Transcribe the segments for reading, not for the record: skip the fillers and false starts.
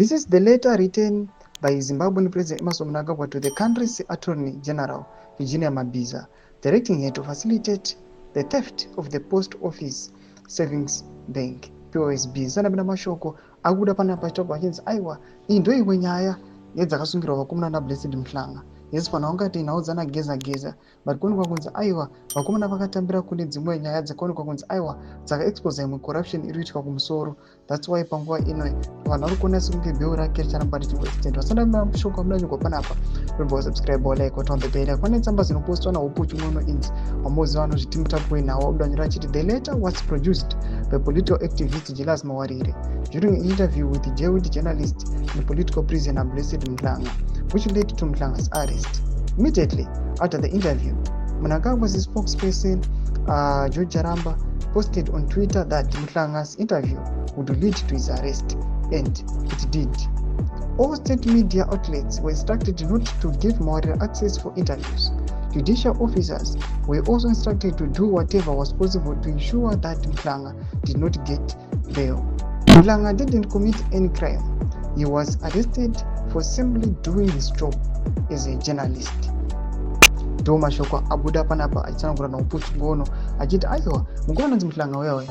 This is the letter written by Zimbabwean President Emmerson Mnangagwa to the country's Attorney General, Virginia Mabiza, directing her to facilitate the theft of the Post Office Savings Bank, POSB. Sanabina mashoko akuda panapa chitobva achinzi aiwa iyi ndo imwe nyaya yedzakasungirwa vakomana Blessed Mhlanga. Yes, pana ungati naodzana geza but kuonekwa kunzi aiwa vakomana vakatambira kune dzimwe nyaya dzakaonekwa kunzi aiwa dzakaexpose imwe corruption iri kuitika kumusoro. That's why panguva ino vanhu vari kuona sekunge bheu rake richaramba richingoextend. Vasanda mashoko amunanyogwa panapa. Remember subscribe or like or on the bell. Kwane tsamba dzinopostwa naupo chinono inzi wamoziva vanozviti mutapuwe nawo abudanyura achiti the letter was produced by political activist Julius Mawarire during an interview with the jailed journalist and political prisoner Blessed Mhlanga, which led to Mhlanga's arrest. Immediately after the interview, Mnangagwa's spokesperson George Jaramba posted on Twitter that Mhlanga's interview would lead to his arrest, and it did. All state media outlets were instructed not to give Mawarire access for interviews. Judicial officers were also instructed to do whatever was possible to ensure that Mhlanga did not get bail. Mhlanga didn't commit any crime. He was arrested for simply doing his job as a journalist. Ndo mashoko abuda panapa achitsanangura naupo chigono achiti aiwa mukuona nzi Mhlanga wewe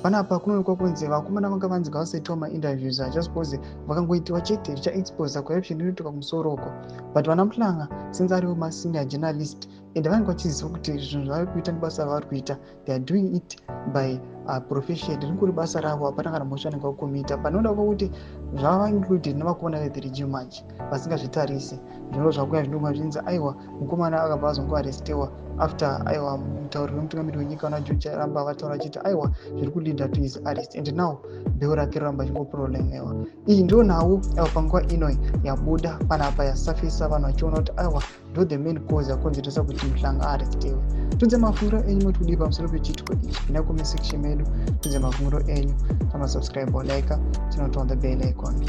panapa kunoonekwa kunzi vakomana vanga vanzi ngavasaitawo mainterviews achasuppose vakangoitiwa chete richaexposa corruption inoitika kumusoro uko, but vana Mhlanga since ariwo masenior journalist and vanenge vachiziva kuti zvinhu zvavari kuita nebasa ravari kuita, they are doing it by profession. Ringori basa ravo, hapana kana mhosva anenge vakomita, panoda kuti zvava included navakomana ve the regime manje vasingazvitarise. Zvino zvakuya zvinongwa zvinzi aiwa mukomana akabva azongoarrestewa after aiwa mutauri wemutungamiri wenyika una George Jaramba vataura achiti aiwa zviri kulead to his arrest, and now bheu rake roramba chingoprolongiwa. Iyi ndio nhau aiwa panguva ino yabuda panapa yasafisa vanhu vachiona kuti aiwa ndo the main cause yakonzeresa kuti Mhlanga arrestewe. Tudze mafunguro enyu moti kudii pamusoro pechiitiko ichi, pinda comment section medu tudze mafunguro enyu, tama subscribe or like, turn on the bell icon.